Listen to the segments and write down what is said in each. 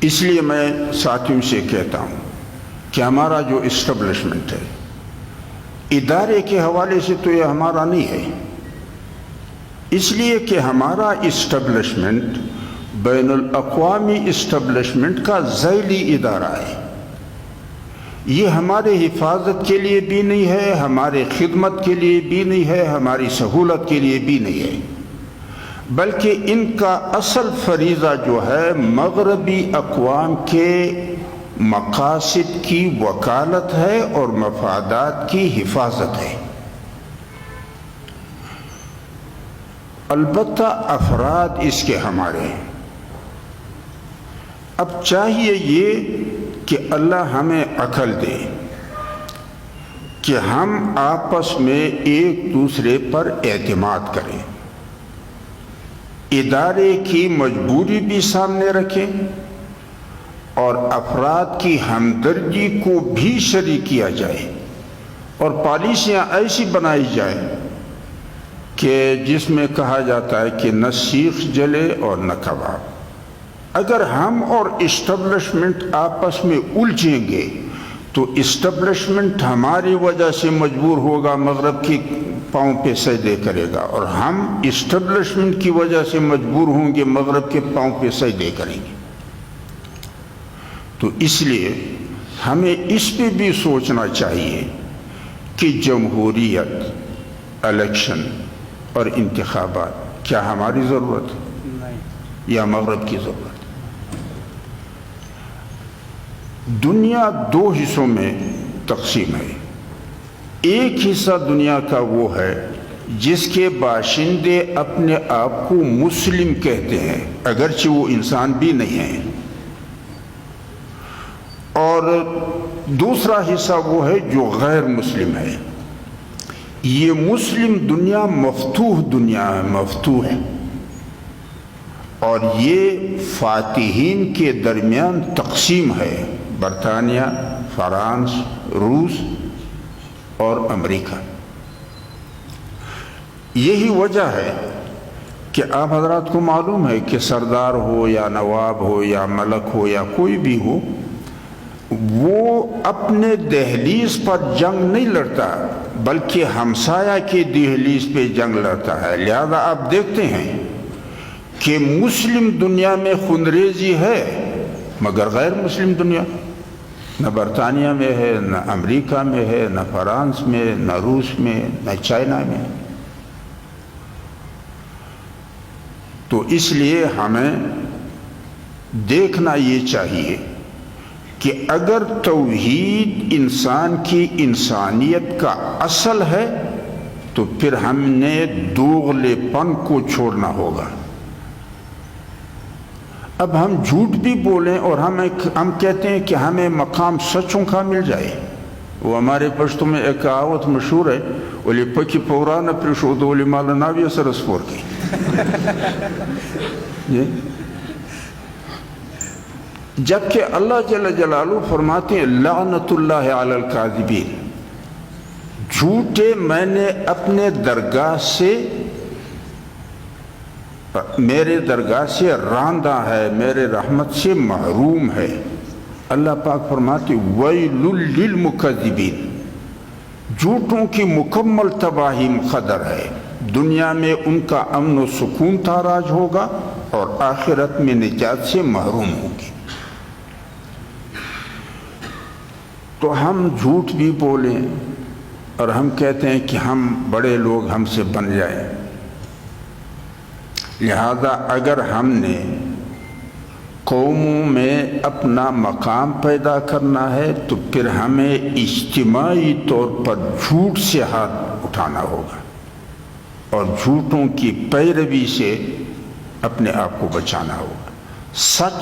اس لیے میں ساتھیوں سے کہتا ہوں کہ ہمارا جو اسٹیبلشمنٹ ہے ادارے کے حوالے سے تو یہ ہمارا نہیں ہے، اس لیے کہ ہمارا اسٹیبلشمنٹ بین الاقوامی اسٹیبلشمنٹ کا ذیلی ادارہ ہے۔ یہ ہمارے حفاظت کے لیے بھی نہیں ہے، ہمارے خدمت کے لیے بھی نہیں ہے، ہماری سہولت کے لیے بھی نہیں ہے، بلکہ ان کا اصل فریضہ جو ہے مغربی اقوام کے مقاصد کی وکالت ہے اور مفادات کی حفاظت ہے۔ البتہ افراد اس کے ہمارے ہیں۔ اب چاہیے یہ کہ اللہ ہمیں عقل دے کہ ہم آپس میں ایک دوسرے پر اعتماد کریں، ادارے کی مجبوری بھی سامنے رکھیں اور افراد کی ہمدردی کو بھی شریک کیا جائے، اور پالیسیاں ایسی بنائی جائیں کہ جس میں کہا جاتا ہے کہ نہ سیخ جلے اور نہ کباب۔ اگر ہم اور اسٹیبلشمنٹ آپس میں الجھیں گے تو اسٹیبلشمنٹ ہماری وجہ سے مجبور ہوگا مغرب کی پاؤں پہ سجدے کرے گا، اور ہم اسٹیبلشمنٹ کی وجہ سے مجبور ہوں گے مغرب کے پاؤں پہ سجدے کریں گے۔ تو اس لیے ہمیں اس پہ بھی سوچنا چاہیے کہ جمہوریت، الیکشن اور انتخابات کیا ہماری ضرورت ہے یا مغرب کی ضرورت ہے؟ دنیا دو حصوں میں تقسیم ہے۔ ایک حصہ دنیا کا وہ ہے جس کے باشندے اپنے آپ کو مسلم کہتے ہیں اگرچہ وہ انسان بھی نہیں ہیں، اور دوسرا حصہ وہ ہے جو غیر مسلم ہے۔ یہ مسلم دنیا مفتوح دنیا ہے، مفتوح، اور یہ فاتحین کے درمیان تقسیم ہے، برطانیہ، فرانس، روس اور امریکہ۔ یہی وجہ ہے کہ آپ حضرات کو معلوم ہے کہ سردار ہو یا نواب ہو یا ملک ہو یا کوئی بھی ہو، وہ اپنے دہلیز پر جنگ نہیں لڑتا بلکہ ہمسایہ کی دہلیز پہ جنگ لڑتا ہے۔ لہذا آپ دیکھتے ہیں کہ مسلم دنیا میں خونریزی ہے مگر غیر مسلم دنیا، نہ برطانیہ میں ہے، نہ امریکہ میں ہے، نہ فرانس میں، نہ روس میں، نہ چائنا میں۔ تو اس لیے ہمیں دیکھنا یہ چاہیے کہ اگر توحید انسان کی انسانیت کا اصل ہے تو پھر ہم نے دوغلے پن کو چھوڑنا ہوگا۔ اب ہم جھوٹ بھی بولیں اور ہم کہتے ہیں کہ ہمیں مقام سچوں کا مل جائے۔ وہ ہمارے پشتوں میں ایک کہاوت مشہور ہے، ولی پکی پورانا پرشود ولی مال ناوی سرسپور کی۔ جبکہ اللہ جل جلالہ فرماتے ہیں لعنت اللہ علی الکاذبین، جھوٹے میں نے اپنے درگاہ سے، میرے درگاہ سے راندہ ہے، میرے رحمت سے محروم ہے۔ اللہ پاک فرماتے ویل للمکذبین، جھوٹوں کی مکمل تباہی مقدر ہے، دنیا میں ان کا امن و سکون تاراج ہوگا اور آخرت میں نجات سے محروم ہوگی۔ تو ہم جھوٹ بھی بولیں اور ہم کہتے ہیں کہ ہم بڑے لوگ ہم سے بن جائیں۔ لہذا اگر ہم نے قوموں میں اپنا مقام پیدا کرنا ہے تو پھر ہمیں اجتماعی طور پر جھوٹ سے ہاتھ اٹھانا ہوگا اور جھوٹوں کی پیروی سے اپنے آپ کو بچانا ہوگا، سچ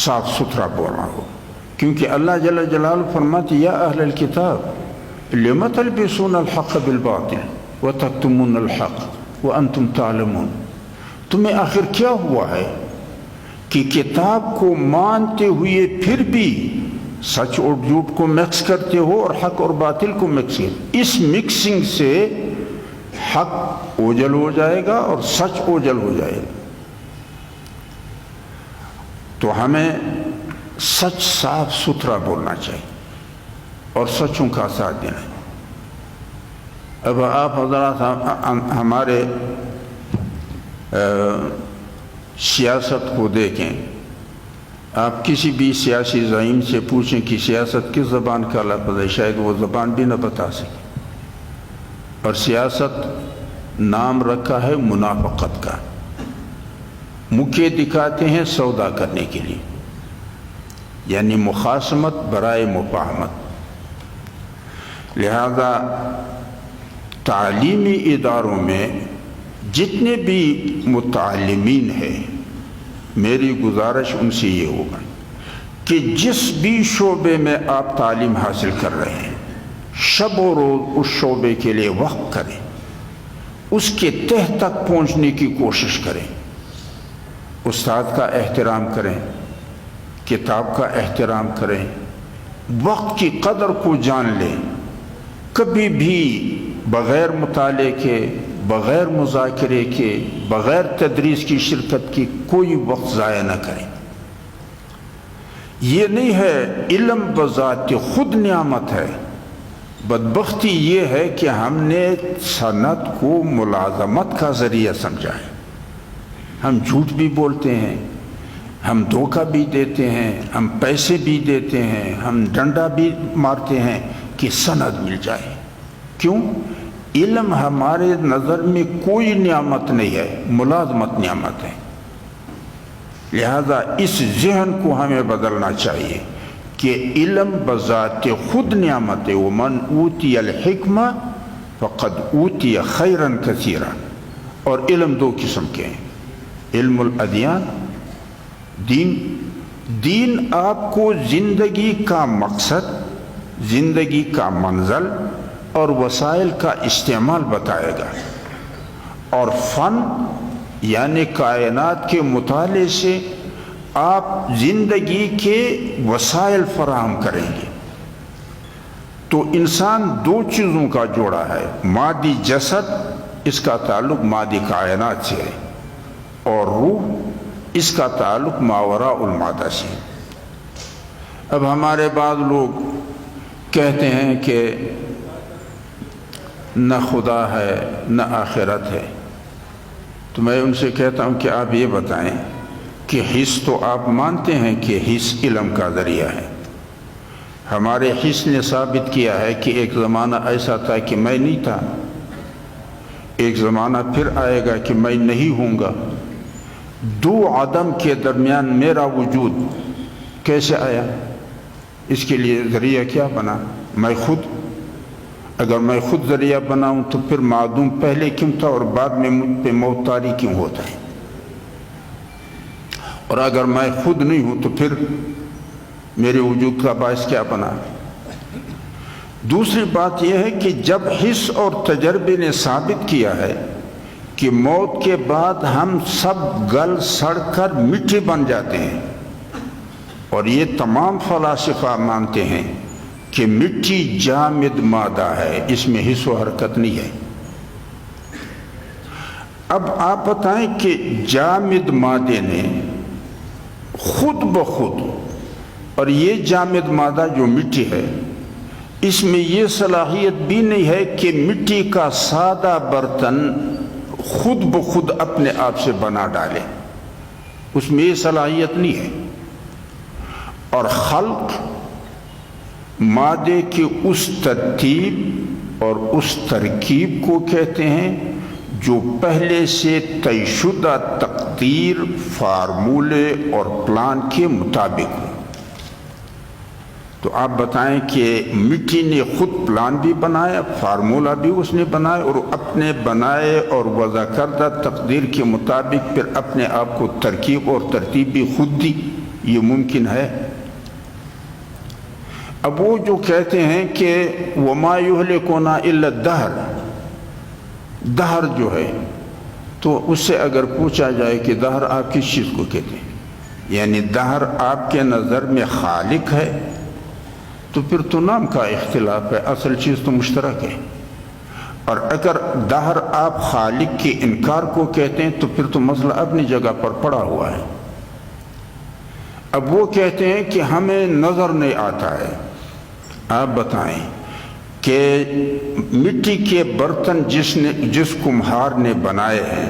صاف ستھرا بولنا ہوگا، کیونکہ اللہ جل جلالہ فرماتے یا اہل الکتاب لم تلبسون الحق بالباطل وتکتمون الحق وانتم تعلمون، تمہیں آخر کیا ہوا ہے کہ کتاب کو مانتے ہوئے پھر بھی سچ اور جھوٹ کو مکس کرتے ہو اور حق اور باطل کو مکس کرتے، اس مکسنگ سے حق اوجل ہو جائے گا اور سچ اوجل ہو جائے گا۔ تو ہمیں سچ صاف ستھرا بولنا چاہیے اور سچوں کا ساتھ دینا ہے۔ اب آپ حضرات ہمارے سیاست کو دیکھیں، آپ کسی بھی سیاسی زعیم سے پوچھیں کہ سیاست کس زبان کا لفظ ہے، شاید وہ زبان بھی نہ بتا سکے۔ اور سیاست نام رکھا ہے منافقت کا، مکے دکھاتے ہیں سودا کرنے کے لیے، یعنی مخاصمت برائے مفاہمت۔ لہذا تعلیمی اداروں میں جتنے بھی متعلمین ہیں، میری گزارش ان سے یہ ہوگا کہ جس بھی شعبے میں آپ تعلیم حاصل کر رہے ہیں، شب و روز اس شعبے کے لیے وقف کریں، اس کے تہ تک پہنچنے کی کوشش کریں، استاد کا احترام کریں، کتاب کا احترام کریں، وقت کی قدر کو جان لیں، کبھی بھی بغیر مطالعے کے، بغیر مذاکرے کے، بغیر تدریس کی شرکت کی کوئی وقت ضائع نہ کریں۔ یہ نہیں ہے علم بذات خود نعمت ہے، بدبختی یہ ہے کہ ہم نے صنعت کو ملازمت کا ذریعہ سمجھا ہے۔ ہم جھوٹ بھی بولتے ہیں، ہم دھوکہ بھی دیتے ہیں، ہم پیسے بھی دیتے ہیں، ہم ڈنڈا بھی مارتے ہیں کہ سند مل جائے۔ کیوں؟ علم ہمارے نظر میں کوئی نعمت نہیں ہے، ملازمت نعمت ہے۔ لہذا اس ذہن کو ہمیں بدلنا چاہیے کہ علم بذات خود نعمت ہے۔ وَمَنْ أُوتِيَ الْحِكْمَةَ فَقَدْ أُوتِيَ خَيْرًا كَثِيرًا۔ اور علم دو قسم کے ہیں، علم الادیان، دین آپ کو زندگی کا مقصد، زندگی کا منزل اور وسائل کا استعمال بتائے گا، اور فن یعنی کائنات کے مطالعے سے آپ زندگی کے وسائل فراہم کریں گے۔ تو انسان دو چیزوں کا جوڑا ہے، مادی جسد، اس کا تعلق مادی کائنات سے ہے، اور روح، اس کا تعلق ماوراء المادہ سے۔ اب ہمارے بعض لوگ کہتے ہیں کہ نہ خدا ہے نہ آخرت ہے، تو میں ان سے کہتا ہوں کہ آپ یہ بتائیں کہ حس تو آپ مانتے ہیں کہ حس علم کا ذریعہ ہے۔ ہمارے حس نے ثابت کیا ہے کہ ایک زمانہ ایسا تھا کہ میں نہیں تھا، ایک زمانہ پھر آئے گا کہ میں نہیں ہوں گا۔ دو عدم کے درمیان میرا وجود کیسے آیا؟ اس کے لیے ذریعہ کیا بنا؟ میں خود۔ اگر میں خود ذریعہ بناؤں تو پھر معدوم پہلے کیوں تھا اور بعد میں مجھ پہ موت طاری کیوں ہوتا ہے؟ اور اگر میں خود نہیں ہوں تو پھر میرے وجود کا باعث کیا بنا؟ دوسری بات یہ ہے کہ جب حس اور تجربے نے ثابت کیا ہے کہ موت کے بعد ہم سب گل سڑ کر مٹی بن جاتے ہیں، اور یہ تمام فلاسفہ مانتے ہیں کہ مٹی جامد مادہ ہے، اس میں حس و حرکت نہیں ہے۔ اب آپ بتائیں کہ جامد مادے نے خود بخود، اور یہ جامد مادہ جو مٹی ہے، اس میں یہ صلاحیت بھی نہیں ہے کہ مٹی کا سادہ برتن خود بخود اپنے آپ سے بنا ڈالے، اس میں یہ صلاحیت نہیں ہے۔ اور خلق مادے کی اس ترتیب اور اس ترکیب کو کہتے ہیں جو پہلے سے طے شدہ تقدیر، فارمولے اور پلان کے مطابق ہو۔ تو آپ بتائیں کہ مٹی نے خود پلان بھی بنایا، فارمولہ بھی اس نے بنایا، اور اپنے بنائے اور وضع کردہ تقدیر کے مطابق پھر اپنے آپ کو ترکیب اور ترتیب بھی خود دی؟ یہ ممکن ہے؟ اب وہ جو کہتے ہیں کہ وَمَا يُهْلِكُنَا إِلَّا الدَّهْرُ، دہر جو ہے، تو اس سے اگر پوچھا جائے کہ دہر آپ کس چیز کو کہتے ہیں، یعنی دہر آپ کے نظر میں خالق ہے، تو پھر تو نام کا اختلاف ہے، اصل چیز تو مشترک ہے۔ اور اگر دہر آپ خالق کے انکار کو کہتے ہیں تو پھر تو مسئلہ اپنی جگہ پر پڑا ہوا ہے۔ اب وہ کہتے ہیں کہ ہمیں نظر نہیں آتا ہے. آپ بتائیں کہ مٹی کے برتن جس کمہار نے بنائے ہیں،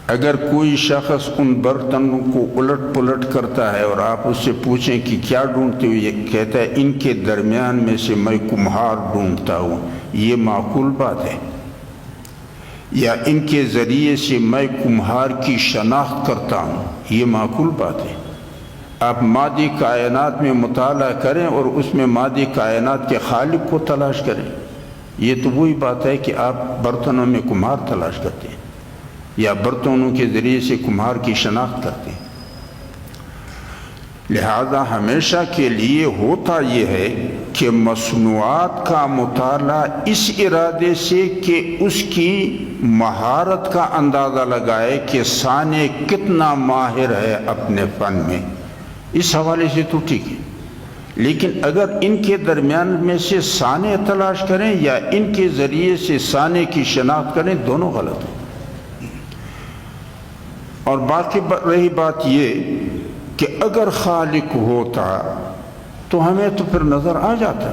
اگر کوئی شخص ان برتنوں کو الٹ پلٹ کرتا ہے اور آپ اس سے پوچھیں کہ کیا ڈھونڈتے ہو، یہ کہتا ہے ان کے درمیان میں سے میں کمہار ڈھونڈتا ہوں، یہ معقول بات ہے؟ یا ان کے ذریعے سے میں کمہار کی شناخت کرتا ہوں، یہ معقول بات ہے؟ آپ مادی کائنات میں مطالعہ کریں اور اس میں مادی کائنات کے خالق کو تلاش کریں. یہ تو وہی بات ہے کہ آپ برتنوں میں کمہار تلاش کرتے ہیں یا برتنوں کے ذریعے سے کمہار کی شناخت کرتے ہیں. لہذا ہمیشہ کے لیے ہوتا یہ ہے کہ مصنوعات کا مطالعہ اس ارادے سے کہ اس کی مہارت کا اندازہ لگائے کہ صانع کتنا ماہر ہے اپنے فن میں، اس حوالے سے تو ٹھیک ہے. لیکن اگر ان کے درمیان میں سے صانع تلاش کریں یا ان کے ذریعے سے صانع کی شناخت کریں، دونوں غلط ہیں. اور باقی رہی بات یہ کہ اگر خالق ہوتا تو ہمیں تو پھر نظر آ جاتا،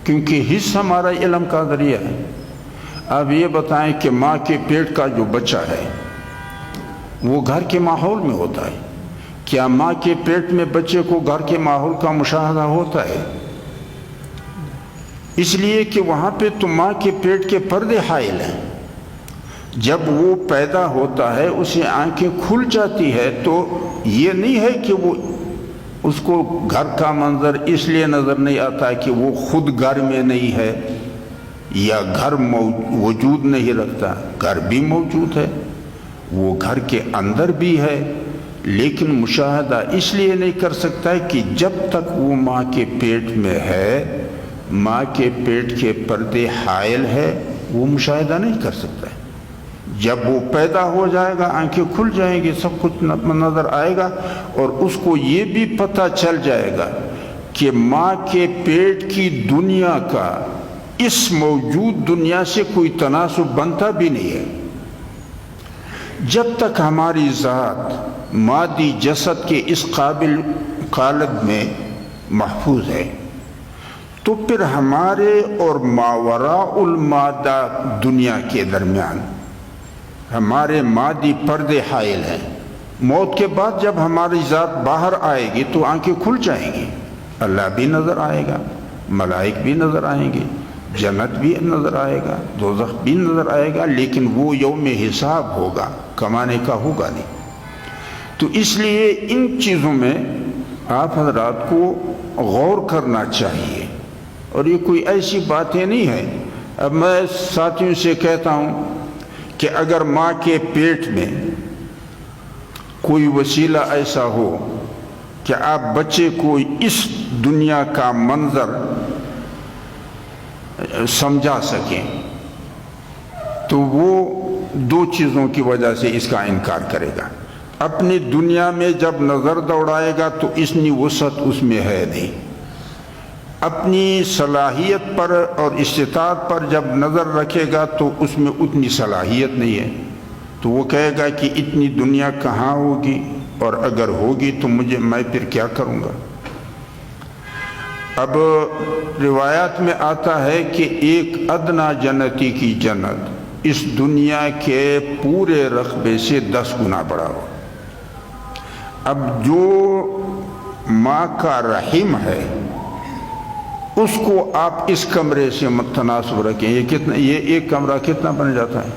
کیونکہ حص ہمارا علم کا ذریعہ ہے. اب یہ بتائیں کہ ماں کے پیٹ کا جو بچہ ہے وہ گھر کے ماحول میں ہوتا ہے. کیا ماں کے پیٹ میں بچے کو گھر کے ماحول کا مشاہدہ ہوتا ہے؟ اس لیے کہ وہاں پہ تو ماں کے پیٹ کے پردے حائل ہیں. جب وہ پیدا ہوتا ہے اسے آنکھیں کھل جاتی ہے تو یہ نہیں ہے کہ وہ اس کو گھر کا منظر اس لیے نظر نہیں آتا کہ وہ خود گھر میں نہیں ہے یا گھر وجود نہیں رکھتا. گھر بھی موجود ہے، وہ گھر کے اندر بھی ہے، لیکن مشاہدہ اس لیے نہیں کر سکتا ہے کہ جب تک وہ ماں کے پیٹ میں ہے، ماں کے پیٹ کے پردے حائل ہے، وہ مشاہدہ نہیں کر سکتا ہے. جب وہ پیدا ہو جائے گا آنکھیں کھل جائیں گی، سب کچھ نظر آئے گا اور اس کو یہ بھی پتہ چل جائے گا کہ ماں کے پیٹ کی دنیا کا اس موجود دنیا سے کوئی تناسب بنتا بھی نہیں ہے. جب تک ہماری ذات مادی جسد کے اس قالب میں محفوظ ہے تو پھر ہمارے اور ماوراء المادہ دنیا کے درمیان ہمارے مادی پردے حائل ہیں. موت کے بعد جب ہماری ذات باہر آئے گی تو آنکھیں کھل جائیں گی، اللہ بھی نظر آئے گا، ملائک بھی نظر آئیں گے، جنت بھی نظر آئے گا، دوزخ بھی نظر آئے گا، لیکن وہ یوم حساب ہوگا، کمانے کا ہوگا نہیں. تو اس لیے ان چیزوں میں آپ حضرات کو غور کرنا چاہیے. اور یہ کوئی ایسی باتیں نہیں ہیں. اب میں ساتھیوں سے کہتا ہوں کہ اگر ماں کے پیٹ میں کوئی وسیلہ ایسا ہو کہ آپ بچے کو اس دنیا کا منظر سمجھا سکیں تو وہ دو چیزوں کی وجہ سے اس کا انکار کرے گا. اپنی دنیا میں جب نظر دوڑائے گا تو اتنی وسعت اس میں ہے نہیں. اپنی صلاحیت پر اور استطاعت پر جب نظر رکھے گا تو اس میں اتنی صلاحیت نہیں ہے، تو وہ کہے گا کہ اتنی دنیا کہاں ہوگی، اور اگر ہوگی تو میں پھر کیا کروں گا. اب روایات میں آتا ہے کہ ایک ادنا جنتی کی جنت اس دنیا کے پورے رقبے سے 10 گنا بڑا ہو. اب جو ماں کا رحم ہے اس کو آپ اس کمرے سے تناسب رکھیں، یہ ایک کمرہ کتنا بن جاتا ہے.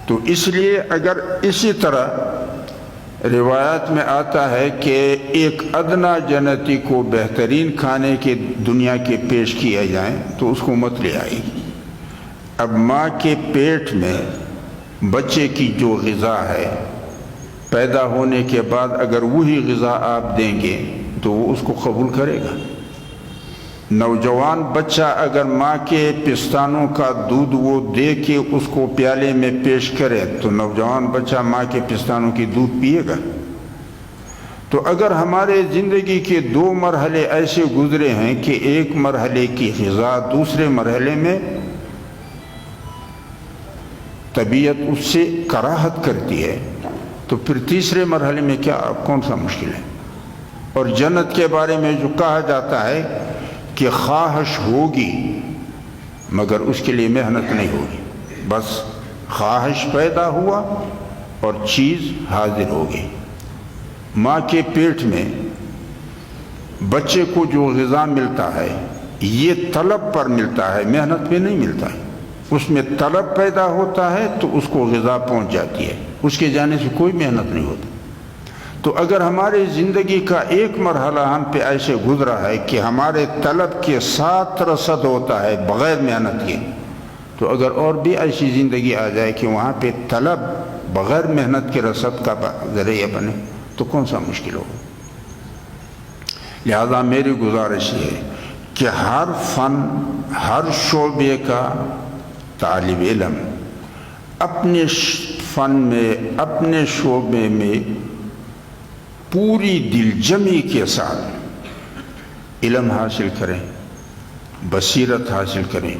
تو اس لیے اگر اسی طرح روایات میں آتا ہے کہ ایک ادنا جنتی کو بہترین کھانے کے دنیا کے پیش کیا جائیں تو اس کو مت لے آئے گی. اب ماں کے پیٹ میں بچے کی جو غذا ہے پیدا ہونے کے بعد اگر وہی غذا آپ دیں گے تو وہ اس کو قبول کرے گا. نوجوان بچہ اگر ماں کے پستانوں کا دودھ وہ دے کے اس کو پیالے میں پیش کرے تو نوجوان بچہ ماں کے پستانوں کی دودھ پیے گا. تو اگر ہمارے زندگی کے 2 مرحلے ایسے گزرے ہیں کہ ایک مرحلے کی غذا دوسرے مرحلے میں طبیعت اس سے کراہت کرتی ہے تو پھر تیسرے مرحلے میں کیا کون سا مشکل ہے؟ اور جنت کے بارے میں جو کہا جاتا ہے کہ خواہش ہوگی مگر اس کے لیے محنت نہیں ہوگی، بس خواہش پیدا ہوا اور چیز حاضر ہو گئی۔ ماں کے پیٹ میں بچے کو جو غذا ملتا ہے یہ طلب پر ملتا ہے، محنت پہ نہیں ملتا ہے۔ اس میں طلب پیدا ہوتا ہے تو اس کو غذا پہنچ جاتی ہے، اس کے جانے سے کوئی محنت نہیں ہوتی۔ تو اگر ہماری زندگی کا ایک مرحلہ ہم پہ ایسے گزرا ہے کہ ہمارے طلب کے ساتھ رصد ہوتا ہے بغیر محنت کے، تو اگر اور بھی ایسی زندگی آ جائے کہ وہاں پہ طلب بغیر محنت کے رصد کا ذریعہ بنے تو کون سا مشکل ہو؟ لہذا میری گزارش یہ ہے کہ ہر فن، ہر شعبے کا طالب علم اپنے فن میں، اپنے شعبے میں پوری دل جمی کے ساتھ علم حاصل کریں، بصیرت حاصل کریں،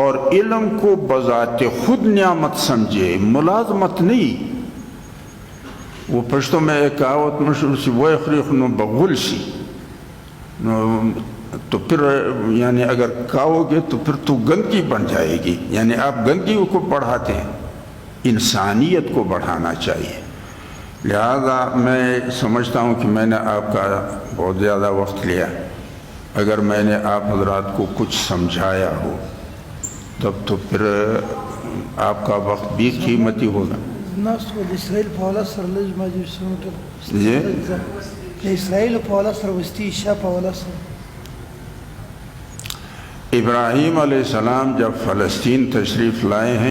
اور علم کو بذات خود نعمت سمجھے، ملازمت نہیں۔ وہ پشتوں میں ایک کہاوت مشہور سی، وہ اخریخ نو بغل سی، تو پھر یعنی اگر کہو گے تو پھر تو گندگی بن جائے گی، یعنی آپ گندگی کو بڑھاتے ہیں، انسانیت کو بڑھانا چاہیے۔ لہذا میں سمجھتا ہوں کہ میں نے آپ کا بہت زیادہ وقت لیا، اگر میں نے آپ حضرات کو کچھ سمجھایا ہو تب تو پھر آپ کا وقت بھی قیمتی ہوگا۔ اسرائیل پاولا سر لج جی اسرائیل پاولا سر وستی شاہ پاولا سر ابراہیم علیہ السلام جب فلسطین تشریف لائے ہیں